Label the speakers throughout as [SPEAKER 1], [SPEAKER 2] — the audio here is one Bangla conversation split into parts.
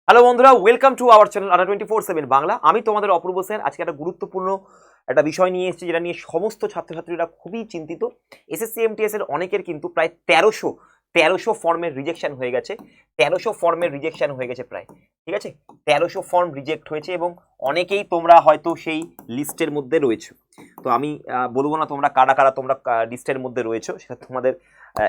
[SPEAKER 1] হ্যালো বন্ধুরা, ওয়েলকাম টু আওয়ার চ্যানেল আড্ডা 24/7 বাংলা। আমি তোমাদের অপূর্ব সেন। আজকে একটা গুরুত্বপূর্ণ একটা বিষয় নিয়ে এসেছি, যেটা নিয়ে সমস্ত ছাত্রছাত্রীরা খুবই চিন্তিত। এসএসসি এমটিএস এর অনেকের কিন্তু প্রায় ১৩০০ ফর্মের রিজেকশন হয়ে গেছে। ১৩০০ ফর্মের রিজেকশন হয়ে গেছে প্রায়, ঠিক আছে। ১৩০০ ফর্ম রিজেক্ট হয়েছে এবং অনেকেই তোমরা হয়তো সেই লিস্টের মধ্যে রয়েছে। তো আমি বলবো না তোমরা কারা কারা তোমরা লিস্টের মধ্যে রয়েছো, সেটা তোমাদের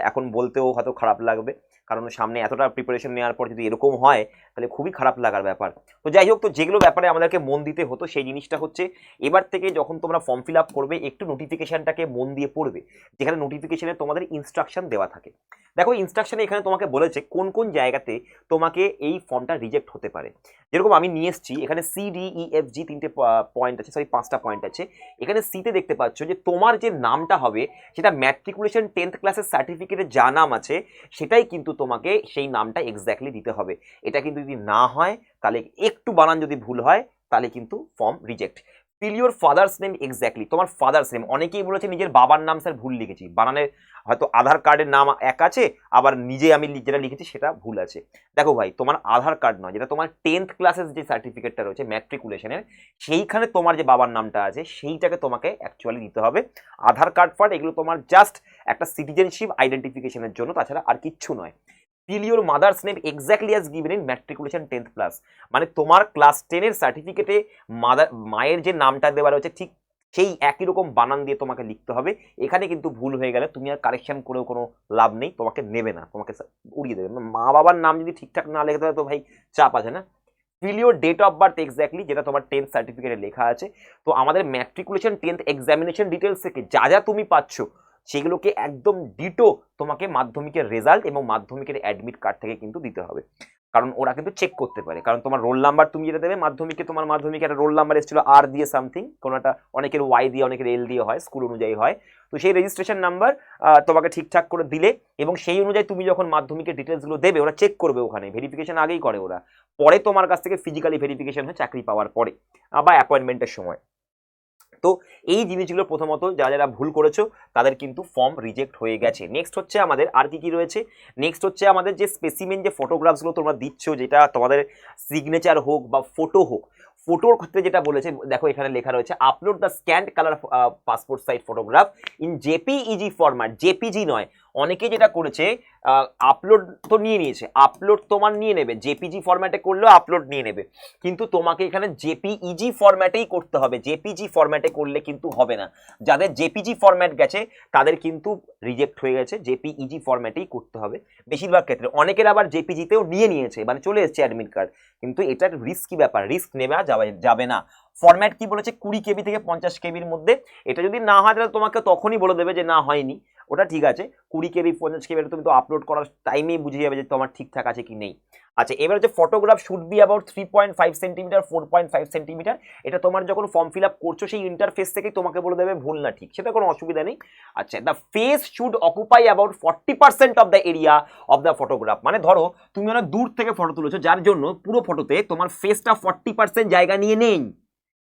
[SPEAKER 1] এখন বলতেও হয়তো খারাপ লাগবে, কারণ সামনে এতটা প্রিপারেশন নেওয়ার পর যদি এরকম হয় তাহলে খুবই খারাপ লাগার ব্যাপার। তো যাই হোক, তো যেগুলো ব্যাপারে আমাদেরকে মন দিতে হতো সেই জিনিসটা হচ্ছে, এবার থেকে যখন তোমরা ফর্ম ফিল আপ করবে একটু নোটিফিকেশনটাকে মন দিয়ে পড়বে, যেখানে নোটিফিকেশনে তোমাদের ইনস্ট্রাকশন দেওয়া থাকে। দেখো, ইনস্ট্রাকশনে এখানে তোমাকে বলেছে কোন কোন জায়গাতে তোমাকে এই ফর্মটা রিজেক্ট হতে পারে। যেরকম আমি নিয়ে এসেছি, এখানে CDEFG তিনটে পয়েন্ট আছে, সরি 5টা পয়েন্ট আছে। এখানে সিতে দেখতে পাচ্ছ যে তোমার যে নামটা হবে সেটা ম্যাট্রিকুলেশন 10th ক্লাসের সার্টিফিকেটে যা নাম আছে সেটাই কিন্তু তোমাকে সেই নামটা এক্স্যাক্টলি দিতে হবে। এটা কিন্তু যদি না হয়, তাহলে একটু বানান যদি ভুল হয় তাহলে কিন্তু form reject. Fill your father's name exactly, তোমার ফাদার্স নেম। অনেকেই বলেছে নিজের বাবার নাম স্যার ভুল লিখেছি, বানানের হয়তো আধার কার্ডের নাম এক আছে, আবার নিজে আমি যেটা লিখেছি সেটা ভুল আছে। দেখো ভাই, তোমার আধার কার্ড নয়, যেটা তোমার 10th ক্লাসের যে সার্টিফিকেটটা রয়েছে ম্যাট্রিকুলেশনের, সেইখানে তোমার যে বাবার নামটা আছে সেইটাকে তোমাকে অ্যাকচুয়ালি দিতে হবে। আধার কার্ড ফার্ড এগুলো তোমার জাস্ট একটা সিটিজেনশিপ আইডেন্টিফিকেশনের জন্য, তাছাড়া আর কিচ্ছু নয়। Fill your mother's name exactly as given in matriculation 10th class, মানে তোমার ক্লাস 10-এর সার্টিফিকেটে মায়ের যে নামটা দেওয়া রয়েছে ঠিক সেই একই রকম বানান দিয়ে তোমাকে লিখতে হবে। এখানে কিন্তু ভুল হয়ে গেলে তুমি আর কারেকশন করেও কোনো লাভ নেই, তোমাকে নেবে না, তোমাকে উড়িয়ে দেবে। মা বাবার নাম যদি ঠিকঠাক না লেখে তাহলে তো ভাই চাপ আছে না। Fill your date of birth exactly, যেটা তোমার 10th সার্টিফিকেটে লেখা আছে। তো আমাদের ম্যাট্রিকুলেশন 10th এক্সামিনেশন ডিটেলস থেকে যা যা তুমি পাচ্ছ সেগুলোকে একদম ডিটো তোমাকে মাধ্যমিকের রেজাল্ট এবং মাধ্যমিকের অ্যাডমিট কার্ড থেকে কিন্তু দিতে হবে, কারণ ওরা কিন্তু চেক করতে পারে। কারণ তোমার রোল নাম্বার তুমি যেটা দেবে মাধ্যমিকে, তোমার মাধ্যমিকে একটা রোল নাম্বার এসেছিল আর দিয়ে সামথিং, কোনো একটা, অনেকের ওয়াই দিয়ে অনেকের এল দিয়ে হয়, স্কুল অনুযায়ী হয়। তো সেই রেজিস্ট্রেশন নাম্বার তোমাকে ঠিকঠাক করে দিলে এবং সেই অনুযায়ী তুমি যখন মাধ্যমিকের ডিটেলসগুলো দেবে, ওরা চেক করবে, ওখানে ভেরিফিকেশন আগেই করে ওরা, পরে তোমার কাছ থেকে ফিজিক্যালি ভেরিফিকেশন হয় চাকরি পাওয়ার পরে বা অ্যাপয়েন্টমেন্টের সময়। তো এই জিনিসগুলো প্রথমত যারা যারা ভুল করেছো তাদের কিন্তু ফর্ম রিজেক্ট হয়ে গেছে। নেক্সট হচ্ছে আমাদের আর কি কি রয়েছে। নেক্সট হচ্ছে আমাদের যে স্পেসিমেন যে ফটোগ্রাফসগুলো তোমরা দিচ্ছ, যেটা তোমাদের সিগনেচার হোক বা ফটো হোক, ফটোর ক্ষেত্রে যেটা বলেছে দেখো এখানে লেখা রয়েছে upload the scanned colour passport size photograph in JPEG format. JPG নয়, অনেকে যেটা করেছে আপলোড তো নিয়ে নিয়েছে, আপলোড তোমার নিয়ে নেবে, জেপিজি ফরম্যাটে করলেও আপলোড নিয়ে নেবে, কিন্তু তোমাকে এখানে জেপিইজি ফরম্যাটেই করতে হবে। জেপিজি ফরম্যাটে করলে কিন্তু হবে না। যাদের জেপিজি ফরম্যাট গেছে তাদের কিন্তু রিজেক্ট হয়ে গেছে, জেপিইজি ফরম্যাটেই করতে হবে বেশিরভাগ ক্ষেত্রে। অনেকের আবার জেপিজিতেও নিয়ে নিয়েছে, মানে চলে এসেছে অ্যাডমিট কার্ড, কিন্তু এটা রিস্কি ব্যাপার, রিস্ক নেওয়া যাবে না। ফরম্যাট কি বলেছে, 20 কেবি থেকে 50 কেবির মধ্যে। এটা যদি না হয় তাহলে তোমাকে তখনই বলে দেবে যে না হয়নি, ওটা ঠিক আছে। 20 কেবি 50 কেবি তুমি তো আপলোড করার টাইমেই বুঝে যাবে যে তোমার ঠিকঠাক আছে কি নেই। আচ্ছা, এবার হচ্ছে photograph should be about 3.5 centimetre 4.5 centimetre. এটা তোমার যখন ফর্ম ফিল আপ করছো সেই ইন্টারফেস থেকেই তোমাকে বলে দেবে ভুল না ঠিক, সেটা কোনো অসুবিধা নেই। আচ্ছা, the face should occupy about 40% of the area of the photograph. মানে ধরো তুমি অনেক দূর থেকে ফটো তুলেছো, যার জন্য পুরো ফটোতে তোমার ফেসটা 40% জায়গা নিয়ে নেই,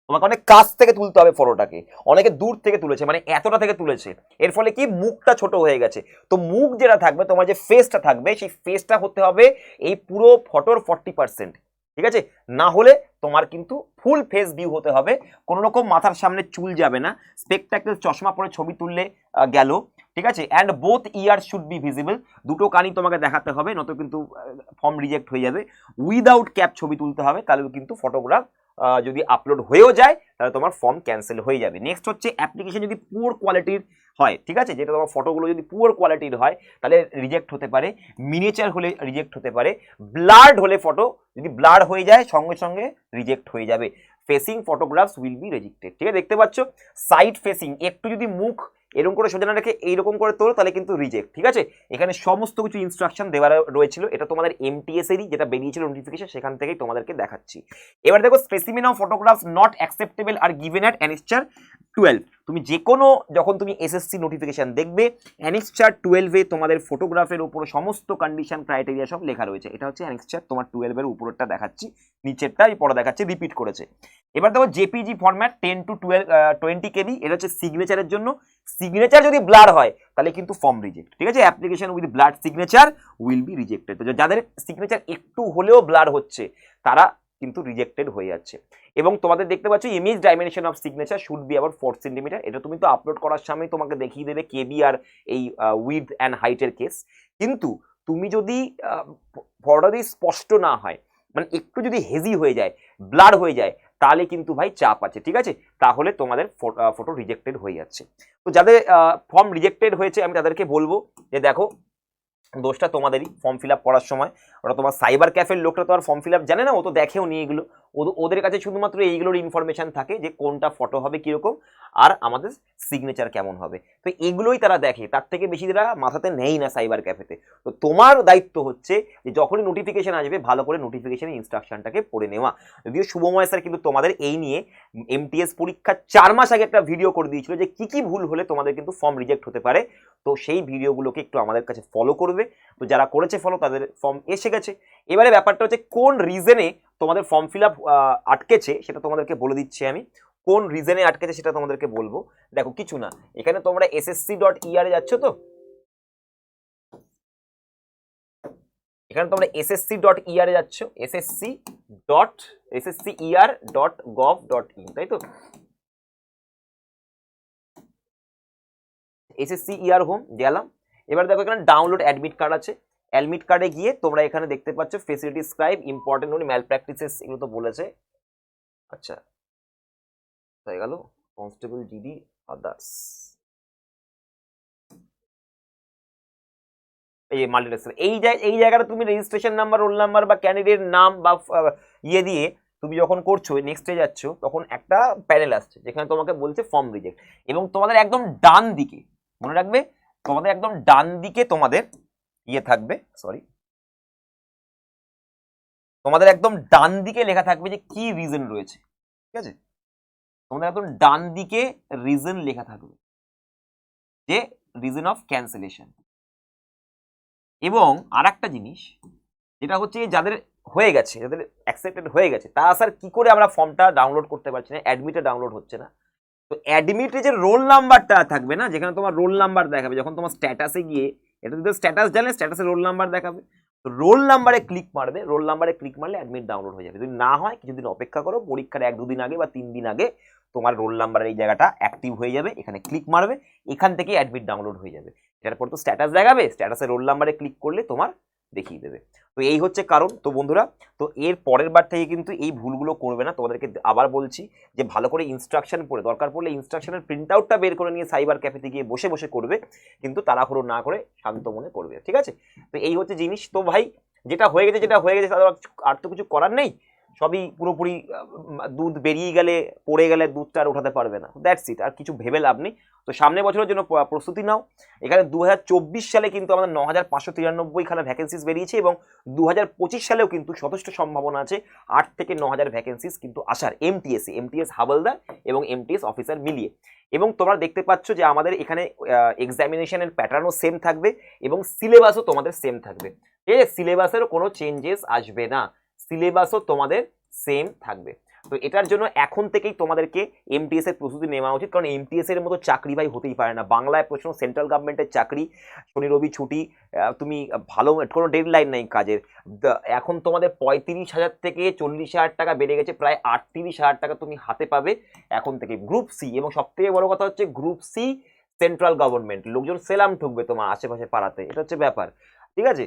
[SPEAKER 1] তোমাকে অনেক কাছ থেকে তুলতে হবে ফটোটাকে। অনেকে দূর থেকে তুলেছে, মানে এতটা থেকে তুলেছে, এর ফলে কি মুখটা ছোট হয়ে গেছে। তো মুখ যেটা থাকবে, তোমার যে ফেসটা থাকবে সেই ফেসটা হতে হবে এই পুরো ফটোর 40%, ঠিক আছে। না হলে তোমার কিন্তু ফুল ফেস ভিউ হতে হবে, কোনো রকম মাথার সামনে চুল যাবে না। স্পেকট্যাকেল চশমা পরে ছবি তুললে গেল, ঠিক আছে। And both year should be visible, দুটো কানই তোমাকে দেখাতে হবে, নয়তো কিন্তু ফর্ম রিজেক্ট হয়ে যাবে। উইদাউট ক্যাপ ছবি তুলতে হবে, তাহলে কিন্তু ফটোগ্রাফ যদি আপলোড হয়েও যায় তাহলে তোমার ফর্ম ক্যান্সেল হয়ে যাবে। নেক্সট হচ্ছে অ্যাপ্লিকেশন যদি পুয়ার কোয়ালিটির হয়, ঠিক আছে, যেটা তোমার ফটোগুলো যদি পুয়ার কোয়ালিটির হয় তাহলে রিজেক্ট হতে পারে। মিনিয়েচার হলে রিজেক্ট হতে পারে। ব্লার্ড হলে, ফটো যদি ব্লার হয়ে যায় সঙ্গে সঙ্গে রিজেক্ট হয়ে যাবে। Facing photographs will be rejected, ঠিক আছে। দেখতে পাচ্ছ সাইড ফেসিং, একটু যদি মুখ এরকম করে সোজা না রেখে এইরকম করে তোলো তাহলে কিন্তু রিজেক্ট, ঠিক আছে। এখানে সমস্ত কিছু ইনস্ট্রাকশন দেওয়া রয়েছিল, এটা তোমাদের এমটিএস এরই যেটা বেরিয়েছিল নোটিফিকেশন, সেখান থেকেই তোমাদেরকে দেখাচ্ছি। এবার দেখো, specimen of photographs not acceptable are given at annexure 12। তুমি যে কোনো, যখন তুমি এসএসসি নোটিফিকেশন দেখবে, অ্যানেক্সার 12-এ তোমাদের ফটোগ্রাফের উপর সমস্ত কন্ডিশন ক্রাইটেরিয়া সব লেখা রয়েছে। এটা হচ্ছে অ্যানেক্সার তোমার 12-এর উপরেরটা দেখাচ্ছি, নিচেরটা পরে দেখাচ্ছি, রিপিট করেছে। এবার দেখো জেপিজি ফরম্যাট 10 to 20 কেবি, এটা হচ্ছে সিগনেচারের জন্য। সিগনেচার যদি ব্লার হয় তাহলে কিন্তু ফর্ম রিজেক্ট, ঠিক আছে। Application with blood signature will be rejected. তো যাদের সিগনেচার একটু হলেও ব্লার হচ্ছে তারা কিন্তু রিজেক্টেড হয়ে যাচ্ছে। এবং তোমাদের দেখতে পাচ্ছ image dimension of signature should be আবার 4 সেন্টিমিটার। এটা তুমি তো আপলোড করার সময় তোমাকে দেখিয়ে দেবে কেবি আর এই উইথ অ্যান্ড হাইটের কেস। কিন্তু তুমি যদি ফটোটা যদি স্পষ্ট না হয়, মানে একটু যদি হেজি হয়ে যায়, ব্লার হয়ে যায়, তাহলে কিন্তু ভাই চাপ আছে, ঠিক আছে। তাহলে তোমাদের ফটো রিজেক্টেড হয়ে যাচ্ছে। তো যাদের ফর্ম রিজেক্টেড হয়েছে আমি তাদেরকে বলবো যে দেখো, দোষটা তোমাদেরই ফর্ম ফিল আপ করার সময়। ওরা তোমার সাইবার ক্যাফের লোকটা তো আর ফর্ম ফিল আপ জানে না, ও তো দেখেও নি এগুলো। ওদের কাছে শুধুমাত্র এইগুলোর ইনফরমেশন থাকে যে কোনটা ফটো হবে কিরকম আর আমাদের সিগনেচার কেমন হবে। তো এগুলোই তারা দেখে, তার থেকে বেশি তারা মাথাতে নেই না সাইবার ক্যাফেতে। তো তোমার দায়িত্ব হচ্ছে যে যখনই নোটিফিকেশন আসবে ভালো করে নোটিফিকেশনের ইনস্ট্রাকশনটাকে পড়ে নেওয়া। যদিও শুভময় স্যার কিন্তু তোমাদের এই নিয়ে এমটিএস পরীক্ষার 4 মাস আগে একটা ভিডিও করে দিয়েছিল যে কি কি ভুল হলে তোমাদের কিন্তু ফর্ম রিজেক্ট হতে পারে। তো সেই ভিডিওগুলোকে একটু আমাদের কাছে ফলো করবে। তো যারা করেছে ফলো তাদের ফর্ম এসে গেছে। এবারে ব্যাপারটা হচ্ছে কোন রিজনে তোমাদের ফর্ম ফিল আপ আটকেছে সেটা তোমাদেরকে বলে দিচ্ছি আমি। কোন রিজনে আটকেছে সেটা তোমাদেরকে বলবো। দেখো কিছু না, এখানে তোমরা ssc.er এ যাচ্ছ, তো এখানে তোমরা ssc.er এ যাচ্ছ, sscer.gov.in, তাই তো। SSCER হোম গেলাম। এবার দেখো এখানে ডাউনলোড অ্যাডমিট কার্ড আছে। অ্যাডমিট কার্ডে গিয়ে তোমরা এখানে দেখতে পাচ্ছ ফেসিলিটি স্ক্রাইব, ইম্পর্টেন্ট নোট, ম্যাল প্র্যাকটিসেস, এগুলো তো বলেছে। আচ্ছা হয়ে গেল, কনস্টেবল জিডি আদার্স, এই মাল্টিটাস্ক। এই জায়গাটা তুমি রেজিস্ট্রেশন নাম্বার, রোল নাম্বার বা ক্যান্ডিডেট নাম বা ইয়ে দিয়ে তুমি যখন করছো নেক্সটে যাচ্ছ তখন একটা প্যানেল আসছে যেখানে তোমাকে বলছে ফর্ম রিজেক্ট। এবং তোমাদের একদম ডান দিকে, মনে রাখবে, তোমাদের একদম ডান দিকে তোমাদের ইয়ে থাকবে, সরি, তোমাদের একদম ডান দিকে লেখা থাকবে যে কি রিজন রয়েছে, ঠিক আছে। তোমাদের একদম ডান দিকে রিজন লেখা থাকবে যে রিজন অফ ক্যান্সেলেশন। এবং আর একটা জিনিস যেটা হচ্ছে যাদের হয়ে গেছে, যাদের অ্যাকসেপ্টেড হয়ে গেছে, তা স্যার কি করে আমরা ফর্মটা ডাউনলোড করতে পারছি না, অ্যাডমিটে ডাউনলোড হচ্ছে না। তো অ্যাডমিটে যে রোল নাম্বারটা থাকবে না, যেখানে তোমার রোল নাম্বার দেখাবে, যখন তোমার স্ট্যাটাসে গিয়ে, এটা যদি স্ট্যাটাস জানে, স্ট্যাটাসে রোল নাম্বার দেখাবে, তো রোল নাম্বারে ক্লিক মারবে, রোল নাম্বারে ক্লিক মারলে অ্যাডমিট ডাউনলোড হয়ে যাবে। যদি না হয় কিছুদিন অপেক্ষা করো, পরীক্ষার 1-2 দিন আগে বা 3 দিন আগে তোমার রোল নাম্বারের এই জায়গাটা অ্যাক্টিভ হয়ে যাবে, এখানে ক্লিক মারবে, এখান থেকে অ্যাডমিট ডাউনলোড হয়ে যাবে। এরপর তো স্ট্যাটাস দেখাবে, স্ট্যাটাসে রোল নাম্বারে ক্লিক করলে তোমার দেখিয়ে দেবে। তো এই হচ্ছে কারণ। তো বন্ধুরা, তো এর পরের বার থেকে কিন্তু এই ভুলগুলো করবে না। তোমাদেরকে আবার বলছি যে ভালো করে ইনস্ট্রাকশন পড়ে, দরকার পড়লে ইনস্ট্রাকশনের প্রিন্ট আউটটা বের করে নিয়ে সাইবার ক্যাফেতে গিয়ে বসে বসে করবে, কিন্তু তাড়াহুড়ো না করে শান্ত মনে করবে, ঠিক আছে। তো এই হচ্ছে জিনিস। তো ভাই যেটা হয়ে গেছে তাদের আর তো কিছু করার নেই, সবই পুরোপুরি দুধ বেরিয়ে গেলে, পড়ে গেলে দুধটা আর ওঠাতে পারবে না, দ্যাটস ইট, আর কিছু ভেবে লাভ নেই। তো সামনে বছরের জন্য প্রস্তুতি নাও। এখানে 2024 সালে কিন্তু আমাদের 9593 খানা ভ্যাকেন্সিস বেরিয়েছে এবং 2025 সালেও কিন্তু যথেষ্ট সম্ভাবনা আছে 8 থেকে 9000 ভ্যাকেন্সিস কিন্তু আসার, এমটিএস হাবলদার এবং এমটিএস অফিসার মিলিয়ে। এবং তোমরা দেখতে পাচ্ছ যে আমাদের এখানে এক্সামিনেশনের প্যাটার্নও সেম থাকবে এবং সিলেবাসও তোমাদের সেম থাকবে। ঠিক আছে, সিলেবাসেরও কোনো চেঞ্জেস আসবে না, সিলেবাসও তোমাদের সেম থাকবে। তো এটার জন্য এখন থেকেই তোমাদেরকে এমটিএস এর প্রস্তুতি নেওয়া উচিত, কারণ এমটিএস এর মতো চাকরি ভাই হতেই পারে না। বাংলায় প্রশ্ন, সেন্ট্রাল গভর্নমেন্টের চাকরি, শনি রবি ছুটি, তুমি ভালো কোনো ডেডলাইন নেই কাজের। এখন তোমাদের 35,000 থেকে 40,000 টাকা বেড়ে গেছে, প্রায় 38,000 টাকা তুমি হাতে পাবে এখন থেকে। গ্রুপ সি, এবং সব থেকে বড় কথা হচ্ছে গ্রুপ সি সেন্ট্রাল গভর্নমেন্ট, লোকজন সেলাম ঠুকবে তোমার আশেপাশে পাড়াতে, এটা হচ্ছে ব্যাপার, ঠিক আছে।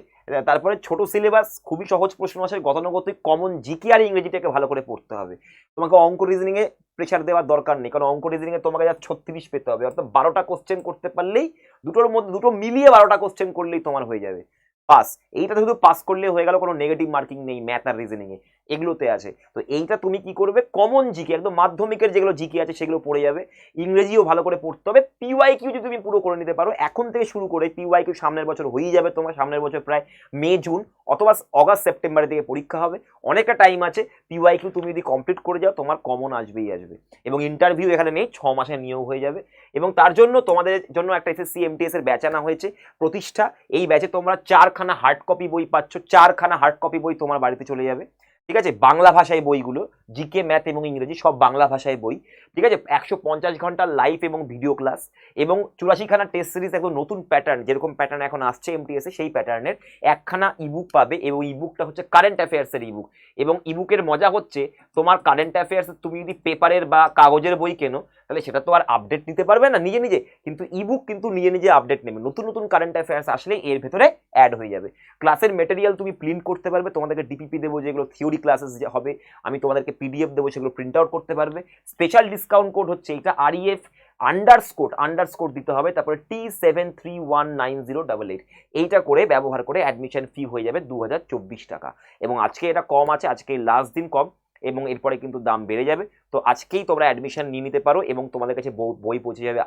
[SPEAKER 1] তারপরে ছোট সিলেবাস, খুবই সহজ প্রশ্ন আসে, গতানুগতিক, কমন জিকে আর ইংরেজিটাকে ভালো করে পড়তে হবে। তোমাকে অঙ্ক রিজনিং এ প্রেশার দেওয়ার দরকার নেই, কারণ অঙ্ক রিজনিং এ তোমাকে যা 36 পেতে হবে, অর্থাৎ 12টা কোশ্চেন করতে পারলেই, দুটোর মধ্যে দুটো মিলিয়ে 12টা কোশ্চেন করলেই তোমার হয়ে যাবে পাস। এইটা শুধু পাস করলে হয়ে গেল, কোনো নেগেটিভ মার্কিং নেই ম্যাথ আর রিজনিং এ, এগুলোতে আছে। তো এইটা তুমি কি করবে, কমন জিকে, একদম মাধ্যমিকের যেগুলো জিকে আছে সেগুলো পড়ে যাবে। ইংরেজিও ভালো করে পড়তে হবে। পিওয়াই কিউ যদি তুমি পুরো করে নিতে পারো এখন থেকে শুরু করে, পিওয়াই কিউ সামনের বছর হয়ে যাবে তোমার, সামনের বছর প্রায় মে জুন অথবা অগাস্ট সেপ্টেম্বরের দিকে পরীক্ষা হবে, অনেকটা টাইম আছে। পিওয়াই কিউ তুমি যদি কমপ্লিট করে যাও তোমার কমন আসবেই আসবে, এবং ইন্টারভিউ এখানে নেই, 6 মাসে নিয়োগ হয়ে যাবে। এবং তার জন্য তোমাদের জন্য একটা এসএসসি এমটিএস এর ব্যাচ আনা হয়েছে, প্রতিষ্ঠা। এই ব্যাচে তোমরা 4খানা হার্ড কপি বই পাচ্ছ, 4খানা হার্ড কপি বই তোমার বাড়িতে চলে যাবে, ঠিক আছে, বাংলা ভাষায় বইগুলো, জিকে, ম্যাথ এবং ইংরেজি সব বাংলা ভাষায় বই, ঠিক আছে। 150 ঘন্টা লাইভ এবং ভিডিও ক্লাস এবং 84খানা টেস্ট সিরিজ, একদম নতুন প্যাটার্ন, যেরকম প্যাটার্ন এখন আসছে এমটিএসে সেই প্যাটার্নের একখানা ইবুক পাবে এবং ইবুকটা হচ্ছে কারেন্ট অ্যাফেয়ার্সের ইবুক। এবং ইবুকের মজা হচ্ছে তোমার কারেন্ট অ্যাফেয়ার্স তুমি যদি পেপারের বা কাগজের বই কেনো তাহলে সেটা তো আর আপডেট নিতে পারবে না নিজে নিজে, কিন্তু ইবুক কিন্তু নিজে নিজে আপডেট নেবে, নতুন নতুন কারেন্ট অ্যাফেয়ার্স আসলে এর ভেতরে অ্যাড হয়ে যাবে। ক্লাসের মেটেরিয়াল তুমি প্রিন্ট করতে পারবে, তোমাদেরকে ডিপিপি দেবো যেগুলো থিওরি ক্লাসেস হবে, আমি তোমাদেরকে পিডিএফ দেবো, সেগুলো প্রিন্ট আউট করতে পারবে। স্পেশাল ডিসকাউন্ট কোড হচ্ছে এটা REF আন্ডারস্কোর দিতে হবে, তারপরে T731908, এইটা করে ব্যবহার করে অ্যাডমিশন ফি হয়ে যাবে 2024 টাকা। এবং আজকে এটা কম আছে, আজকে লাস্ট দিন কম, এবং এরপরে কিন্তু দাম বেড়ে যাবে। তো আজকেই তোমরা অ্যাডমিশন নিয়ে নিতে পারো এবং তোমাদের কাছে বই পৌঁছে যাবে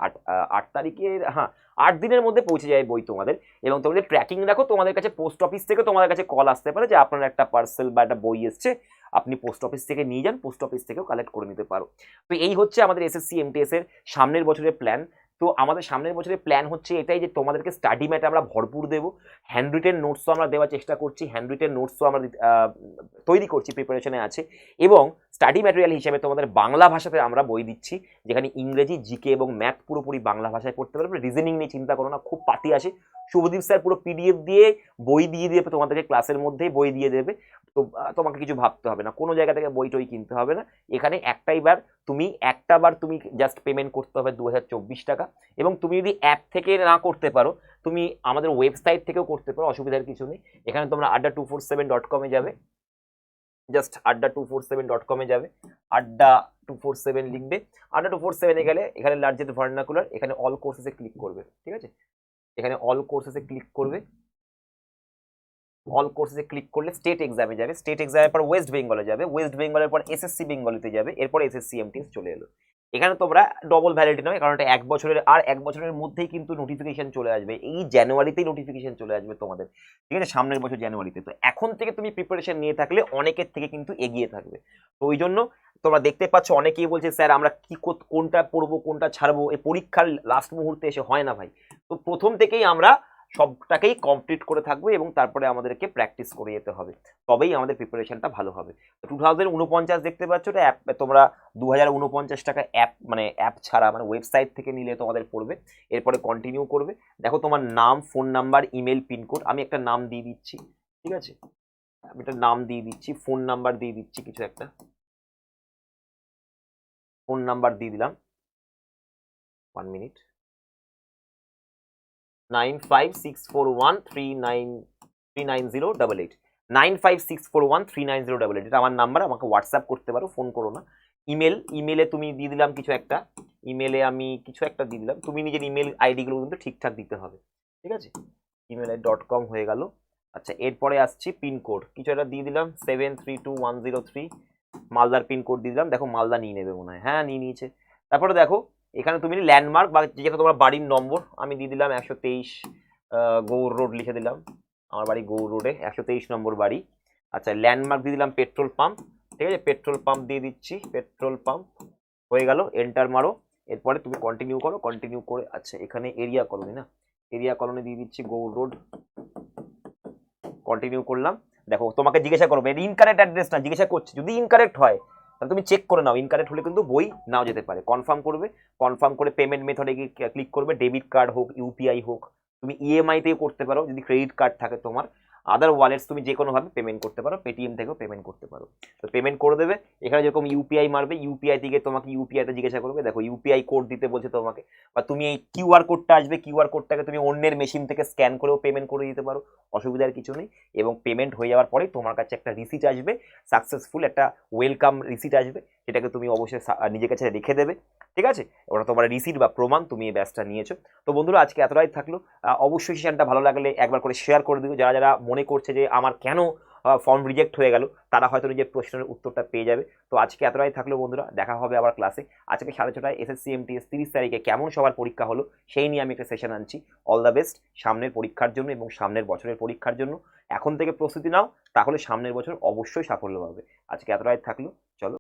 [SPEAKER 1] 8 তারিখে, হ্যাঁ 8 দিনের মধ্যে পৌঁছে যাবে বই তোমাদের। এবং তোমাদের ট্র্যাকিং রাখো, তোমাদের কাছে পোস্ট অফিস থেকে তোমাদের কাছে কল আসতে পারে যে আপনার একটা পার্সেল বা একটা বই এসছে, আপনি পোস্ট অফিস থেকে নিয়ে যান, পোস্ট অফিস থেকেও কালেক্ট করে নিতে পারো। তো এই হচ্ছে আমাদের এসএসসি এমটিএস এর সামনের বছরের প্ল্যান। তো আমাদের সামনের বছরের প্ল্যান হচ্ছে এটাই যে তোমাদেরকে স্টাডি ম্যাটার আমরা ভরপুর দেবো, হ্যান্ড রিটেন নোটসও আমরা দেওয়ার চেষ্টা করছি, হ্যান্ড রিটেন নোটসও আমরা তৈরি করছি, প্রিপারেশনে আছে। এবং স্টাডি ম্যাটেরিয়াল হিসেবে তোমাদের বাংলা ভাষাতে আমরা বই দিচ্ছি, যেখানে ইংরেজি, জিকে এবং ম্যাথ পুরোপুরি বাংলা ভাষায় পড়তে পারবে। রিজনিং নিয়ে চিন্তা করো না, খুব পাতি আসে। শুভদীপ স্যার পুরো পিডিএফ দিয়ে বই দিয়ে দেবে তোমাদেরকে, ক্লাসের মধ্যেই বই দিয়ে দেবে। তো তোমাকে কিছু ভাবতে হবে না, কোনো জায়গা থেকে বই টই কিনতে হবে না। এখানে একটা বার তুমি জাস্ট পেমেন্ট করতে হবে 2024 টাকা। এবং তুমি যদি অ্যাপ থেকে না করতে পারো, তুমি আমাদের ওয়েবসাইট থেকেও করতে পারো, অসুবিধার কিছু নেই। এখানে তোমরা adda247.com যাবে, জাস্ট adda247.com যাবে, adda247 লিখবে, adda247 গেলে এখানে লার্জেস্ট ভার্নাকুলার, এখানে অল কোর্সেসে ক্লিক করবে, ঠিক আছে। এখানে অল কোর্সেসে ক্লিক করবে, অল কোর্সেসে ক্লিক করলে স্টেট এক্সামে যাবে, স্টেট এক্সামের পর ওয়েস্ট বেঙ্গলে যাবে, ওয়েস্ট বেঙ্গলের পর এসএসসি বেঙ্গলিতে যাবে, এরপর এসএসসি এমটিএস চলে এলো। এখানে তোমরা ডবল ভ্যালিডিটি নয়, কারণ এটা 1 বছরের মধ্যেই কিন্তু নোটিফিকেশন চলে আসবে, এই জানুয়ারিতেই নোটিফিকেশন চলে আসবে তোমাদের, ঠিক আছে, সামনের বছর জানুয়ারিতে। তো এখন থেকে তুমি প্রিপারেশন নিয়ে থাকলে অনেকের থেকে কিন্তু এগিয়ে থাকবে। তো ওই জন্য তোমরা দেখতে পাচ্ছ অনেকেই বলছে স্যার আমরা কি কোনটা পড়বো কোনটা ছাড়বো, এই পরীক্ষার লাস্ট মুহূর্তে এসে হয় না ভাই। তো প্রথম থেকেই আমরা সবটাকেই কমপ্লিট করে থাকবো এবং তারপরে আমাদেরকে প্র্যাকটিস করে যেতে হবে, তবেই আমাদের প্রিপারেশনটা ভালো হবে। 2049 দেখতে পাচ্ছ, এটা অ্যাপ, তোমরা 2049 টাকা অ্যাপ ছাড়া ওয়েবসাইট থেকে নিলে তোমাদের পড়বে। এরপরে কন্টিনিউ করবে, দেখো তোমার নাম, ফোন নাম্বার, ইমেল, পিনকোড, আমি একটা নাম দিয়ে দিচ্ছি, ঠিক আছে, আমি একটা নাম দিয়ে দিচ্ছি, ফোন নাম্বার দিয়ে দিচ্ছি, কিছু একটা ফোন নাম্বার দিয়ে দিলাম, 1 মিনিট, 9564139088, 9564139088, এটা আমার নাম্বার, আমাকে হোয়াটসঅ্যাপ করতে পারো, ফোন করো না। ইমেলে তুমি দিয়ে দিলাম কিছু একটা, ইমেলে আমি কিছু একটা দিয়ে দিলাম, তুমি নিজের ইমেল আইডিগুলো কিন্তু ঠিকঠাক দিতে হবে, ঠিক আছে। email.com হয়ে গেল। আচ্ছা, এরপরে আসছি পিনকোড, কিছু একটা দিয়ে দিলাম, 732103, মালদার পিনকোড দিয়ে দিলাম, দেখো মালদা নিয়ে নেবে মনে হয়, হ্যাঁ নিয়ে নিয়েছে। তারপরে দেখো এখানে তুমি ল্যান্ডমার্ক বা যেটা তোমার বাড়ির নম্বর, আমি দিয়ে দিলাম 123 গৌর রোড, লিখে দিলাম, আমার বাড়ি গৌর রোডে, 123 নম্বর বাড়ি। আচ্ছা, ল্যান্ডমার্ক দিয়ে দিলাম পেট্রোল পাম্প, ঠিক আছে, পেট্রোল পাম্প দিয়ে দিচ্ছি, পেট্রোল পাম্প হয়ে গেল, এন্টার মারো। এরপরে তুমি কন্টিনিউ করো, কন্টিনিউ করে, আচ্ছা এখানে এরিয়া কলোনি, না এরিয়া কলোনি দিয়ে দিচ্ছি, গৌর রোড, কন্টিনিউ করলাম। দেখো তোমাকে জিজ্ঞাসা করবে ইনকারেক্ট অ্যাড্রেস না, জিজ্ঞাসা করছে, যদি ইনকারেক্ট হয় তাহলে তুমি চেক করে নাও, ইনকারেক্ট হলে কিন্তু বই নাও যেতে পারে। কনফার্ম করবে, কনফার্ম করে পেমেন্ট মেথডে গিয়ে ক্লিক করবে, ডেবিট কার্ড হোক, ইউপিআই হোক, তুমি ইএমআই তেও করতে পারো যদি ক্রেডিট কার্ড থাকে তোমার, আদার ওয়ালেটস তুমি যে কোনোভাবে পেমেন্ট করতে পারো, পেটিএম থেকেও পেমেন্ট করতে পারো। তো পেমেন্ট করে দেবে, এখানে যেরকম ইউপিআই মারবে, ইউপিআই থেকে তোমাকে ইউপিআইতে জিজ্ঞাসা করবে, দেখো ইউপিআই কোড দিতে বলছে তোমাকে, বা তুমি এই কিউআর কোডটা আসবে, কিউআর কোডটাকে তুমি অন্যের মেশিন থেকে স্ক্যান করেও পেমেন্ট করে দিতে পারো, অসুবিধার কিছু নেই। এবং পেমেন্ট হয়ে যাওয়ার পরেই তোমার কাছে একটা রিসিট আসবে, সাকসেসফুল একটা ওয়েলকাম রিসিট আসবে, সেটাকে তুমি অবশ্যই নিজের কাছে রেখে দেবে, ঠিক আছে। ওটা তোমার রিসিট বা প্রমাণ, তুমি এই ব্যাচটা নিয়েছো। তো বন্ধুরা আজকে এতটাই থাকলো, অবশ্যই সেশনটা ভালো লাগলে একবার করে শেয়ার করে দিও, যারা যারা মনে করছে যে আমার কেন ফর্ম রিজেক্ট হয়ে গেল, তারা হয়তো নিজের প্রশ্নের উত্তরটা পেয়ে যাবে। তো আজকে এতটাই থাকলো বন্ধুরা, দেখা হবে আবার ক্লাসে। আজকে 6:30টায় এসএসসি এমটিএস 30 তারিখে কেমন সবার পরীক্ষা হলো সেই নিয়ে আমি একটা সেশন আনছি। অল দ্য বেস্ট সামনের পরীক্ষার জন্য এবং সামনের বছরের পরীক্ষার জন্য। এখন থেকে প্রস্তুতি নাও, তাহলে সামনের বছর অবশ্যই সাফল্য পাবে। আজকে এতটাই থাকলো, চলো।